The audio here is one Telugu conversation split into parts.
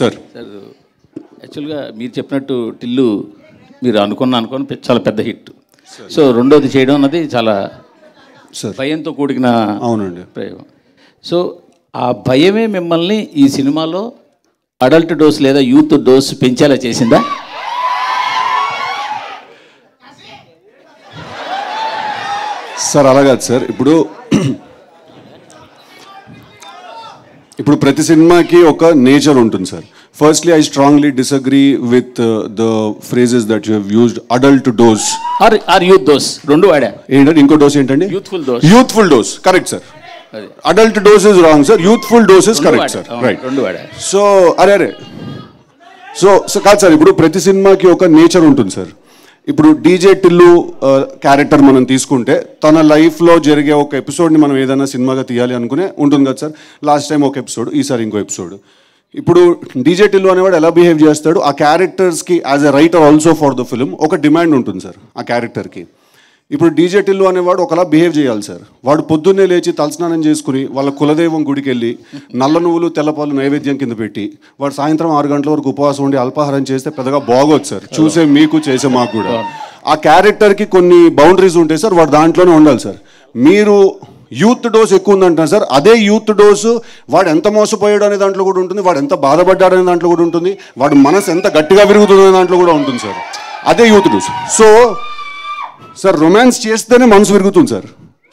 సార్ యాక్చువల్గా మీరు చెప్పినట్టు టిల్లు మీరు అనుకుని చాలా పెద్ద హిట్. సో రెండోది చేయడం అన్నది చాలా భయంతో కూడిన అవునండి ప్రయోగం. సో ఆ భయమే మిమ్మల్ని ఈ సినిమాలో అడల్ట్ డోస్ లేదా యూత్ డోస్ పెంచేలా చేసిందా? సార్ అలా కాదు సార్. ఇప్పుడు ప్రతి సినిమాకి ఒక నేచర్ ఉంటుంది sir. Firstly I strongly disagree with the phrases that you have used. Adult dose or youth dose రెండు వాడా. ఏంటంటే ఇంకో డోస్ ఏంటండి? Youthful dose correct sir. Adult dose is wrong sir. Youthful dose is correct sir. Right. So అరే సో కాదు సార్, ఇప్పుడు ప్రతి సినిమాకి ఒక నేచర్ ఉంటుంది సార్. ఇప్పుడు డీజే టిల్లు క్యారెక్టర్ మనం తీసుకుంటే తన లైఫ్లో జరిగే ఒక ఎపిసోడ్ని మనం ఏదైనా సినిమాగా తీయాలి అనుకునే ఉంటుంది కదా సార్. లాస్ట్ టైం ఒక ఎపిసోడ్, ఈసారి ఇంకో ఎపిసోడ్. ఇప్పుడు డీజే టిల్లు అనేవాడు ఎలా బిహేవ్ చేస్తాడు, ఆ క్యారెక్టర్స్కి as a writer also for the film ఒక డిమాండ్ ఉంటుంది సార్ ఆ క్యారెక్టర్కి. ఇప్పుడు డీజే టిల్లు అనేవాడు ఒకలా బిహేవ్ చేయాలి సార్. వాడు పొద్దున్నే లేచి తలస్నానం చేసుకుని వాళ్ళ కులదైవం గుడికి వెళ్ళి నల్ల నువ్వులు తెల్లపాలు నైవేద్యం కింద పెట్టి వాడు సాయంత్రం 6 గంటల వరకు ఉపవాసం ఉండి అల్పాహారం చేస్తే పెద్దగా బాగోదు సార్. చూసే మీకు చేసే మాకు కూడా ఆ క్యారెక్టర్కి కొన్ని బౌండరీస్ ఉంటాయి సార్. వాడు దాంట్లోనే ఉండాలి సార్. మీరు యూత్ డోస్ ఎక్కువ ఉందంటారు సార్. అదే యూత్ డోసు వాడు ఎంత మోసపోయాడు అనే దాంట్లో కూడా ఉంటుంది, వాడు ఎంత బాధపడ్డాడు అనే దాంట్లో కూడా ఉంటుంది, వాడు మనసు ఎంత గట్టిగా విరుగుతుంది అనే దాంట్లో కూడా ఉంటుంది సార్. అదే youth dose. So sir romance చేస్తేనే మనసు విరుగుతుంది సార్.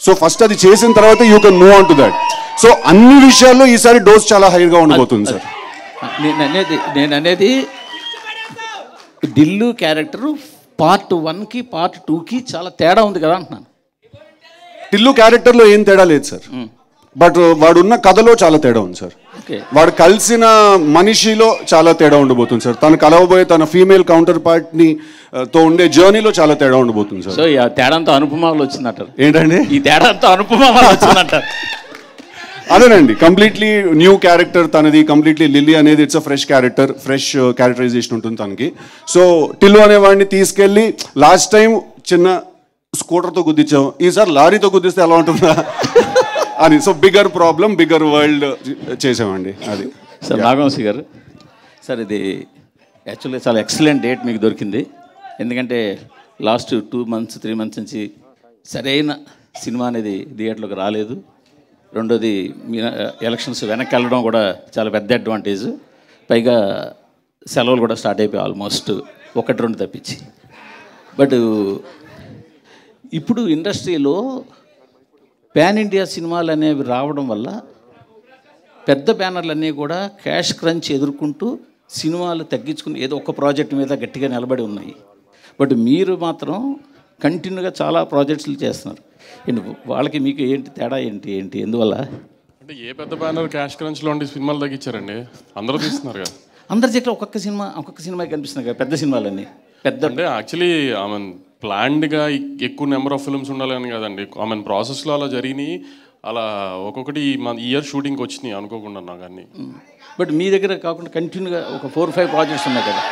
సో ఫస్ట్ అది చేసిన తర్వాత you can move on to that. So అన్ని విషయాల్లో ఈసారి డోస్ చాలా హైగా ఉండబోతుంది సార్. నేను అనేది ఢిల్లు క్యారెక్టర్ పార్ట్ 1కి పార్ట్ 2కి చాలా తేడా ఉంది కదా అంటున్నాను. టిల్లు క్యారెక్టర్లో ఏం తేడా లేదు సార్, బట్ వాడున్న కథలో చాలా తేడా ఉంది సార్. వాడు కలిసిన మనిషిలో చాలా తేడా ఉండబోతుంది సార్. తను కలవబోయే తన ఫీమేల్ కౌంటర్ పార్ట్ని తో ఉండే జర్నీలో చాలా తేడా ఉండబోతుంది సార్. సో ఈ తేడాంతో అనుపమాలు వచ్చిందంటారు. ఏంటండి ఈ తేడాంతో అనుపమాలు వచ్చిందంటారు? అదేనండి, కంప్లీట్లీ న్యూ క్యారెక్టర్ తనది. కంప్లీట్లీ లిల్లీ అనేది it's a fresh character, fresh characterization ఉంటుంది తనకి. సో టిల్లు అనేవాడిని తీసుకెళ్ళి లాస్ట్ టైం చిన్న స్కూటర్తో గుద్దించాం, ఈసారి లారీతో గుద్దిస్తే ఎలా ఉంటుందా అని. So bigger problem, bigger world చేసామండి అది. సార్ నాగవంశీ గారు, సార్ ఇది యాక్చువల్గా చాలా ఎక్సలెంట్ డేట్ మీకు దొరికింది. ఎందుకంటే లాస్ట్ 2 months 3 months నుంచి సరైన సినిమా అనేది థియేటర్లోకి రాలేదు. రెండోది మీ ఎలక్షన్స్ వెనక్కి వెళ్ళడం కూడా చాలా పెద్ద అడ్వాంటేజ్. పైగా సెలవులు కూడా స్టార్ట్ అయిపోయాయి ఆల్మోస్ట్ 1-2 తప్పించి. బట్ ఇప్పుడు ఇండస్ట్రీలో పాన్ ఇండియా సినిమాలు అనేవి రావడం వల్ల పెద్ద బ్యానర్లు అన్నీ కూడా క్యాష్ క్రంచ్ ఎదుర్కొంటూ సినిమాలు తగ్గించుకుని ఏదో ఒక ప్రాజెక్ట్ మీద గట్టిగా నిలబడి ఉన్నాయి. బట్ మీరు మాత్రం కంటిన్యూగా చాలా ప్రాజెక్ట్స్లు చేస్తున్నారు. వాళ్ళకి మీకు ఏంటి తేడా ఏంటి ఎందువల్ల? అంటే ఏ పెద్ద బ్యానర్ క్యాష్ క్రంచ్లో ఉండి సినిమాలు తగ్గించారండి? అందరూ తీస్తున్నారు కదా. అందరి దగ్గర ఒక్కొక్క సినిమా కనిపిస్తుంది కదా పెద్ద సినిమాలన్నీ. పెద్ద అంటే యాక్చువల్లీ ప్లాన్డ్గా ఎక్కువ నెంబర్ ఆఫ్ ఫిల్మ్స్ ఉండాలని కదండి. ప్రాసెస్లో అలా జరిగినాయి. అలా ఒక్కొక్కటి ఇయర్ షూటింగ్కి వచ్చినాయి అనుకోకుండా నాకు అన్నీ. బట్ మీ దగ్గర కాకుండా కంటిన్యూగా ఒక 4-5 ప్రాజెక్ట్స్ ఉన్నాయి కదా.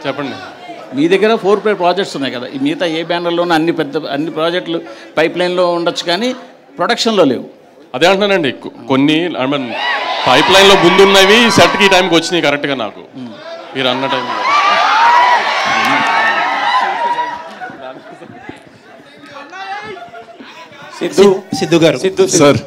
చెప్పండి. మీ దగ్గర 4-5 ప్రాజెక్ట్స్ ఉన్నాయి కదా. ఈ మిగతా ఏ బ్యానర్లోనూ అన్ని ప్రాజెక్టులు పైప్ లైన్లో ఉండొచ్చు కానీ ప్రొడక్షన్లో లేవు. అదే అంటున్నానండి, కొన్ని పైప్ లైన్లో ముందున్నవి సెట్కి ఈ టైంకి వచ్చినాయి కరెక్ట్గా నాకు మీరు అన్న టైంలో. సిద్ధు గారు సార్